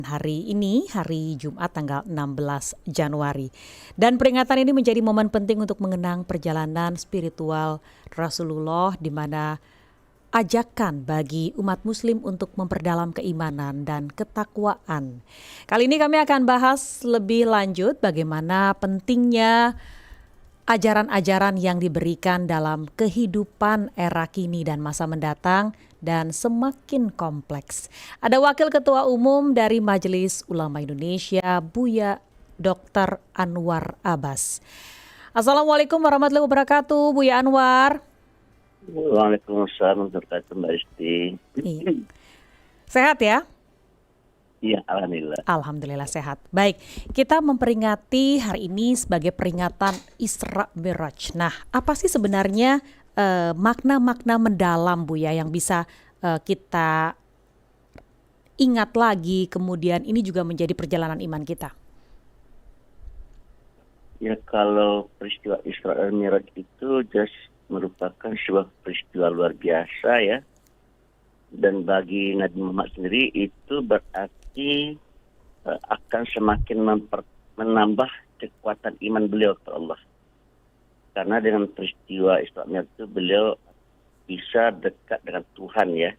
hari ini, hari Jumat tanggal 16 Januari. Dan peringatan ini menjadi momen penting untuk mengenang perjalanan spiritual Rasulullah, di mana ajakan bagi umat muslim untuk memperdalam keimanan dan ketakwaan. Kali ini kami akan bahas lebih lanjut bagaimana pentingnya ajaran-ajaran yang diberikan dalam kehidupan era kini dan masa mendatang, dan semakin kompleks. Ada Wakil Ketua Umum dari Majelis Ulama Indonesia, Buya Dr. Anwar Abbas. Assalamualaikum warahmatullahi wabarakatuh, Buya Anwar. Waalaikumsalam warahmatullahi wabarakatuh, Mbak Isti. Sehat ya? Iya, alhamdulillah. Alhamdulillah sehat. Baik, kita memperingati hari ini sebagai peringatan Isra Mi'raj. Nah, apa sih sebenarnya makna-makna mendalam, Buya, yang bisa kita ingat lagi, kemudian ini juga menjadi perjalanan iman kita? Ya, kalau peristiwa Isra dan Mi'raj itu merupakan sebuah peristiwa luar biasa ya. Dan bagi Nabi Muhammad sendiri itu berarti akan semakin menambah kekuatan iman beliau kepada Allah. Karena dengan peristiwa Isra Mi'raj itu beliau bisa dekat dengan Tuhan ya,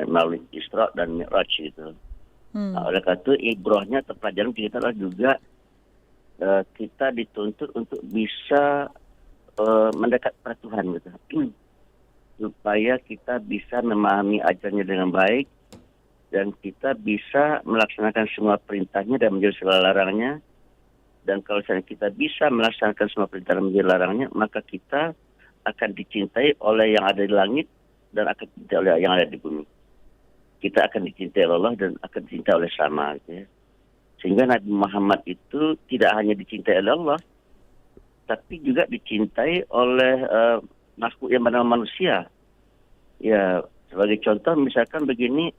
melalui Isra dan Mi'raj gitu. Nah, oleh karena itu ibrahnya atau pelajaran kita adalah juga kita dituntut untuk bisa mendekat pada Tuhan gitu. Supaya kita bisa memahami ajarannya dengan baik dan kita bisa melaksanakan semua perintahnya dan menjauhi segala larangannya. Dan kalau kita bisa melaksanakan semua perintah dan menjauhi larangannya, maka kita akan dicintai oleh yang ada di langit dan akan dicintai oleh yang ada di bumi. Kita akan dicintai oleh Allah dan akan dicintai oleh sama gitu ya. Sehingga Nabi Muhammad itu tidak hanya dicintai oleh Allah, tapi juga dicintai oleh makhluk yang bernama manusia. Ya, sebagai contoh misalkan begini,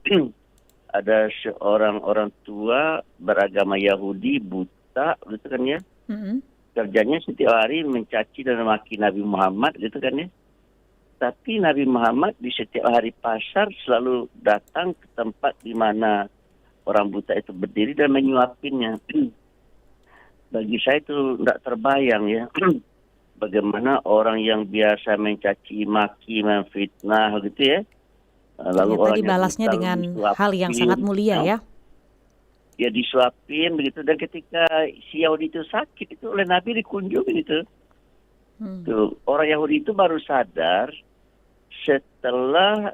ada seorang orang tua beragama Yahudi buta gitu kan ya. Kerjanya setiap hari mencaci dan memaki Nabi Muhammad gitu kan ya. Tapi Nabi Muhammad di setiap hari pasar selalu datang ke tempat di mana orang buta itu berdiri dan menyuapinya. Bagi saya itu tidak terbayang ya. Bagaimana orang yang biasa mencaci maki, memfitnah gitu ya. Lalu orang dibalasnya dengan hal yang sangat mulia ya. Ya disuapin begitu, dan ketika si Yahudi itu sakit itu oleh Nabi dikunjungi gitu. Tuh, orang Yahudi itu baru sadar setelah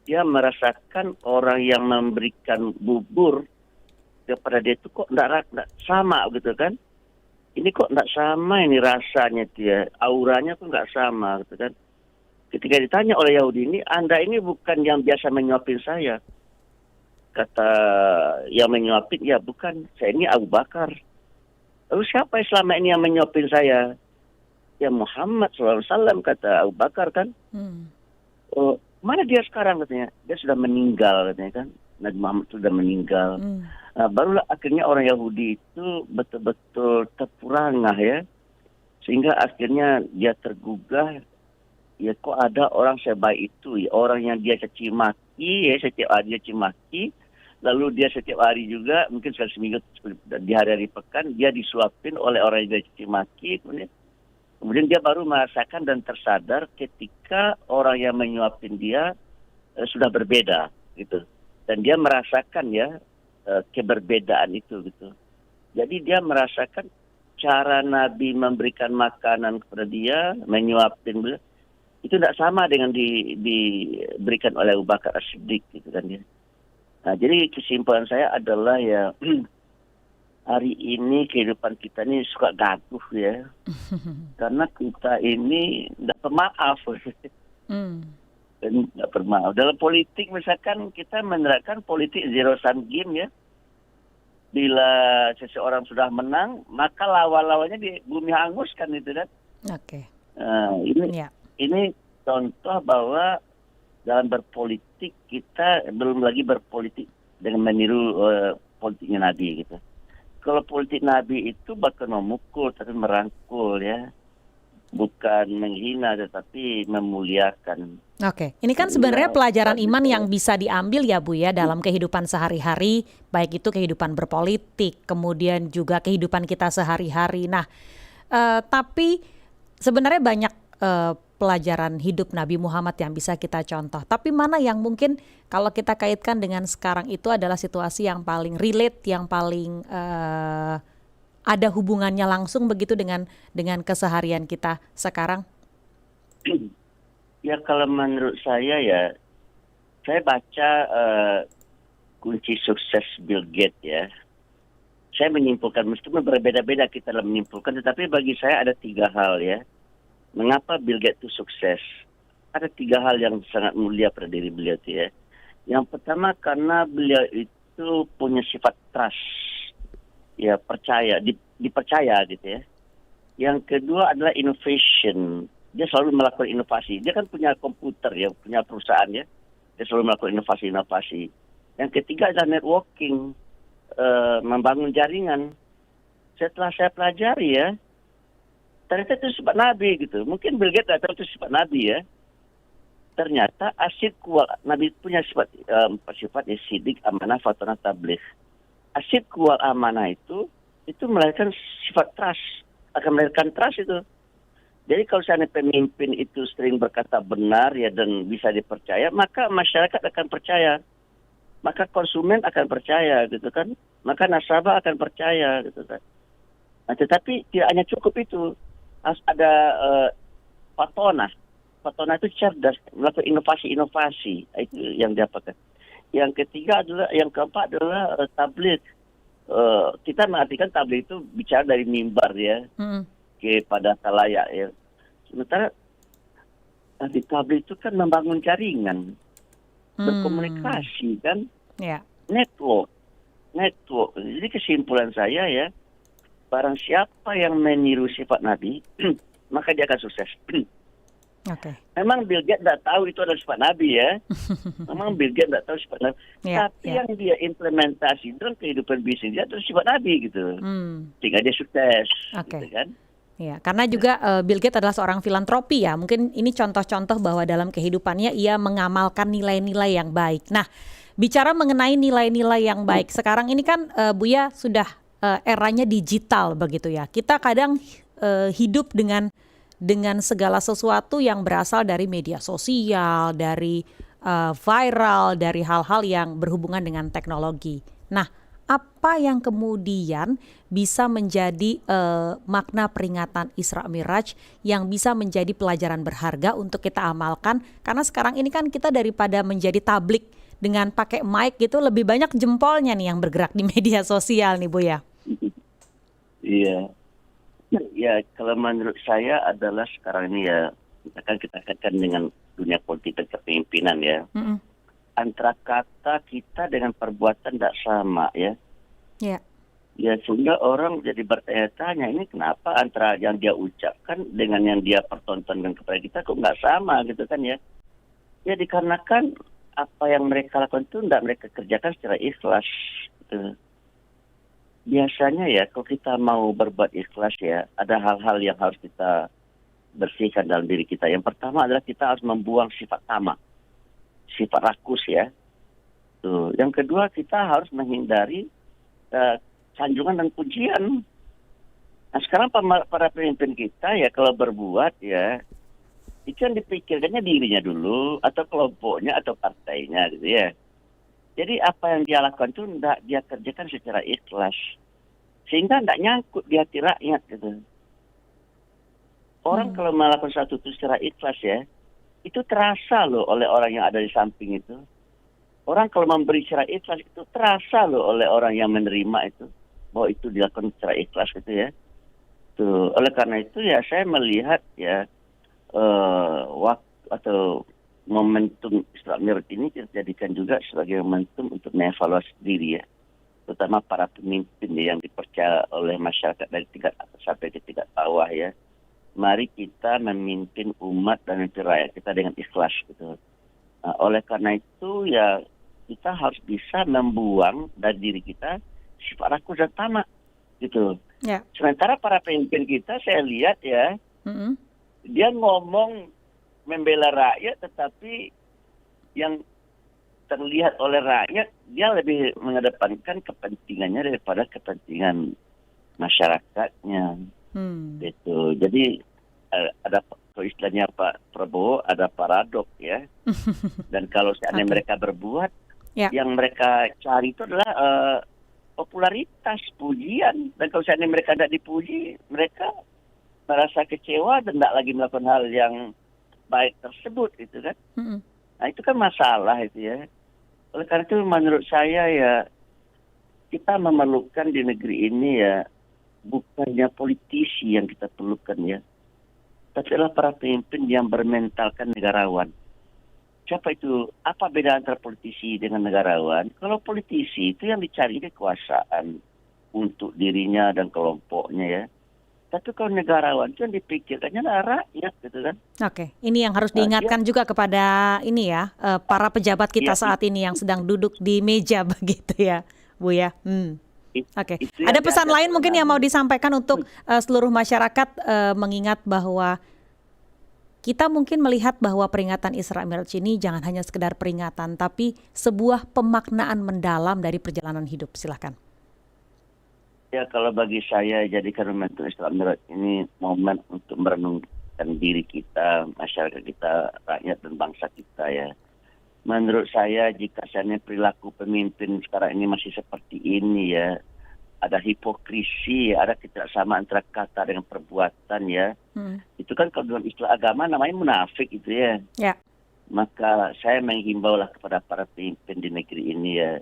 dia merasakan orang yang memberikan bubur kepada dia itu kok enggak sama gitu kan. Ini kok enggak sama ini rasanya dia, auranya kok enggak sama gitu kan. Ketika ditanya oleh Yahudi ini, Anda ini bukan yang biasa menyuapin saya. Kata yang menyuapin, ya bukan, saya ini Abu Bakar. Lalu siapa yang selama ini yang menyuapin saya? Ya Muhammad SAW, kata Abu Bakar kan. Oh, mana dia sekarang katanya? Dia sudah meninggal katanya kan. Nabi Muhammad sudah meninggal. Barulah akhirnya orang Yahudi itu betul-betul terpurangah ya. Sehingga akhirnya dia tergugah. Ya kok ada orang sebaik itu ya. Orang yang dia caci maki ya, setiap hari dia caci maki. Lalu dia setiap hari juga, mungkin sekali seminggu di hari-hari pekan, dia disuapin oleh orang yang dia caci maki. Kemudian dia baru merasakan dan tersadar ketika orang yang menyuapin dia sudah berbeda gitu. Dan dia merasakan ya keberbedaan itu gitu. Jadi dia merasakan cara Nabi memberikan makanan kepada dia, menyuapin dia, itu tidak sama dengan diberikan oleh Abu Bakar As-Siddiq gitu kan ya. Nah, jadi kesimpulan saya adalah ya hari ini kehidupan kita ini suka gaduh ya. Karena kita ini tidak pemaaf. Nggak bermaaf. Dalam politik misalkan kita menerapkan politik zero sum game ya. Bila seseorang sudah menang, maka lawan-lawannya di bumi hanguskan itu kan. Oke. Ini contoh bahwa dalam berpolitik kita belum lagi berpolitik dengan meniru politiknya Nabi gitu. Kalau politik Nabi itu bukan memukul tapi merangkul ya. Bukan menghina tetapi memuliakan. Oke, ini kan sebenarnya Nah, pelajaran bagi iman yang saya, bisa diambil ya Bu ya dalam kehidupan sehari-hari, baik itu kehidupan berpolitik, kemudian juga kehidupan kita sehari-hari. Nah, tapi sebenarnya banyak pelajaran hidup Nabi Muhammad yang bisa kita contoh. Tapi mana yang mungkin kalau kita kaitkan dengan sekarang itu adalah situasi yang paling relate, yang paling ada hubungannya langsung begitu dengan keseharian kita sekarang? ya kalau menurut saya ya, saya baca kunci sukses Bill Gates ya. Saya menyimpulkan, meskipun berbeda-beda kita dalam menyimpulkan, tetapi bagi saya ada 3 hal ya. Mengapa Bill Gates itu sukses? Ada 3 hal yang sangat mulia pada diri beliau itu ya. Yang pertama karena beliau itu punya sifat trust, ya percaya, dipercaya gitu ya. Yang kedua adalah innovation. Dia selalu melakukan inovasi. Dia kan punya komputer ya, punya perusahaan ya. Dia selalu melakukan inovasi-inovasi. Yang ketiga adalah networking, membangun jaringan. Setelah saya pelajari ya, ternyata itu sifat Nabi gitu. Mungkin Bill Gates tidak tahu itu sifat Nabi ya. Ternyata asid kual, Nabi punya sifat sidik, amanah, fatonah, tabligh. Asid kual amanah itu melahirkan sifat trust, akan melahirkan trust itu. Jadi kalau seandainya pemimpin itu sering berkata benar ya dan bisa dipercaya, maka masyarakat akan percaya. Maka konsumen akan percaya gitu kan. Maka nasabah akan percaya gitu kan. Nah, tetapi tidak hanya cukup itu. Harus ada patona. Patona itu cerdas, melakukan inovasi-inovasi. Itu yang dia pakai. Yang keempat adalah tabligh. Kita mengartikan tabligh itu bicara dari mimbar ya, kepada khalayak ya. Sementara di tabligh itu kan membangun jaringan, berkomunikasi kan, Ya. network. Jadi kesimpulan saya ya, barang siapa yang meniru sifat Nabi, maka dia akan sukses. Oke. Memang Bill Gates tidak tahu itu adalah sifat Nabi ya. Memang Bill Gates tidak tahu sifat Nabi. Ya, Tapi ya. yang dia implementasi dalam kehidupan bisnis dia itu sifat Nabi gitu. Hmm. Sehingga dia sukses. Oke. Gitu kan. Ya, karena juga Bill Gates adalah seorang filantropi ya. Mungkin ini contoh-contoh bahwa dalam kehidupannya ia mengamalkan nilai-nilai yang baik. Nah, bicara mengenai nilai-nilai yang baik, sekarang ini kan Buya sudah eranya digital begitu ya. Kita kadang hidup dengan segala sesuatu yang berasal dari media sosial, dari viral, dari hal-hal yang berhubungan dengan teknologi. Nah, apa yang kemudian bisa menjadi makna peringatan Isra Miraj yang bisa menjadi pelajaran berharga untuk kita amalkan? Karena sekarang ini kan kita daripada menjadi tablik dengan pakai mic gitu, lebih banyak jempolnya nih yang bergerak di media sosial nih Bu ya. Iya. Ya, kalau menurut saya adalah sekarang ini ya, kita kaitkan dengan dunia politik dan kepemimpinan ya. Antara kata kita dengan perbuatan tidak sama ya. Ya. Ya, sehingga orang jadi bertanya-tanya, ini kenapa antara yang dia ucapkan dengan yang dia pertontonkan kepada kita kok nggak sama gitu kan ya. Ya dikarenakan apa yang mereka lakukan itu tidak mereka kerjakan secara ikhlas gitu. Biasanya ya kalau kita mau berbuat ikhlas ya, ada hal-hal yang harus kita bersihkan dalam diri kita. Yang pertama adalah kita harus membuang sifat tamak, sifat rakus ya. Tuh. Yang kedua kita harus menghindari sanjungan dan pujian. Nah sekarang para pemimpin kita ya kalau berbuat ya, itu yang dipikirkannya dirinya dulu, atau kelompoknya, atau partainya gitu ya. Jadi apa yang dia lakukan itu tidak dia kerjakan secara ikhlas. Sehingga tidak nyangkut di hati rakyat gitu. Orang kalau melakukan satu itu secara ikhlas ya, itu terasa loh oleh orang yang ada di samping itu. Orang kalau memberi secara ikhlas itu terasa loh oleh orang yang menerima itu. Bahwa itu dilakukan secara ikhlas gitu ya. Tuh. Oleh karena itu ya saya melihat ya, waktu atau momentum Isra Miraj ini kita jadikan juga sebagai momentum untuk mengevaluasi diri ya, terutama para pemimpin yang dipercaya oleh masyarakat dari tingkat atas sampai ke tingkat bawah ya. Mari kita memimpin umat dan memimpin rakyat kita dengan ikhlas gitu. Nah, oleh karena itu ya kita harus bisa membuang dari diri kita sifat rakus dan tamak gitu. Sementara para pemimpin kita saya lihat ya, dia ngomong membela rakyat, tetapi yang terlihat oleh rakyat dia lebih mengedepankan kepentingannya daripada kepentingan masyarakatnya. Gitu. Jadi ada istilahnya Pak Prabowo, ada paradok ya. Dan kalau seandainya mereka berbuat, yang mereka cari itu adalah popularitas, pujian. Dan kalau seandainya mereka tidak dipuji, mereka merasa kecewa dan tidak lagi melakukan hal yang baik tersebut, gitu kan. Nah itu kan masalah itu ya. Oleh karena itu menurut saya ya, kita memerlukan di negeri ini ya, bukannya politisi yang kita perlukan ya, tapi adalah para pemimpin yang bermentalkan negarawan. Siapa itu? Apa beda antara politisi dengan negarawan? Kalau politisi itu yang dicari kekuasaan untuk dirinya dan kelompoknya ya. Tapi kalau negarawan itu yang dipikirkannya adalah rakyat, gitu kan. Oke, ini yang harus diingatkan juga kepada ini ya, para pejabat kita saat ini yang sedang duduk di meja begitu ya, Bu ya. Oke, ada pesan lain mungkin yang mau disampaikan untuk seluruh masyarakat, mengingat bahwa kita mungkin melihat bahwa peringatan Isra Mi'raj ini jangan hanya sekedar peringatan, tapi sebuah pemaknaan mendalam dari perjalanan hidup. Silahkan. Ya, kalau bagi saya jadikan momentum Isra Mi'raj ini momen untuk merenungkan diri kita, masyarakat kita, rakyat dan bangsa kita ya. Menurut saya jika seandainya perilaku pemimpin sekarang ini masih seperti ini ya, ada hipokrisi, ada ketidaksamaan antara kata dengan perbuatan ya. Itu kan kalau dalam istilah agama namanya munafik itu ya. Maka saya menghimbau lah kepada para pemimpin di negeri ini ya,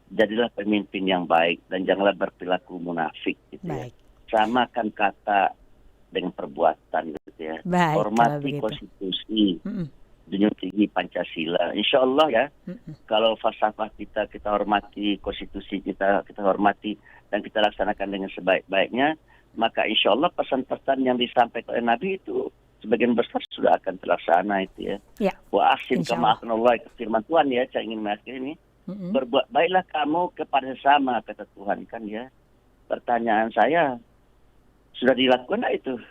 jadilah pemimpin yang baik dan janganlah berperilaku munafik gitu ya. Samakan kata dengan perbuatan gitu ya. Hormati konstitusi. Dunia tinggi Pancasila. Insya Allah ya, kalau falsafah kita hormati konstitusi kita hormati dan kita laksanakan dengan sebaik-baiknya, maka insya Allah pesan-pesan yang disampaikan oleh Nabi itu sebagian besar sudah akan terlaksana itu ya. Wa ahsin kama ahsanallah, firman Tuhan ya, saya ingin mengakhiri ini. Berbuat baiklah kamu kepada sesama, kata Tuhan kan ya. Pertanyaan saya, sudah dilakukan itu?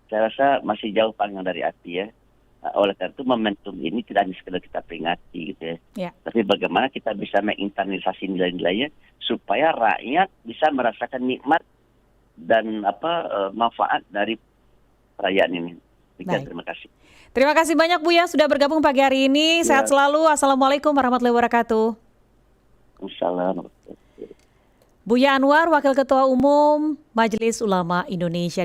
Saya rasa masih jauh panggang dari hati ya. Oleh karena itu momentum ini tidak hanya sekedar kita peringati gitu ya. Tapi bagaimana kita bisa menginternalisasi nilai-nilainya supaya rakyat bisa merasakan nikmat dan manfaat dari perayaan ini. Terima kasih. Terima kasih banyak Buya sudah bergabung pagi hari ini. Sehat selalu. Assalamualaikum warahmatullahi wabarakatuh. Assalamualaikum. Buya Anwar, Wakil Ketua Umum Majelis Ulama Indonesia.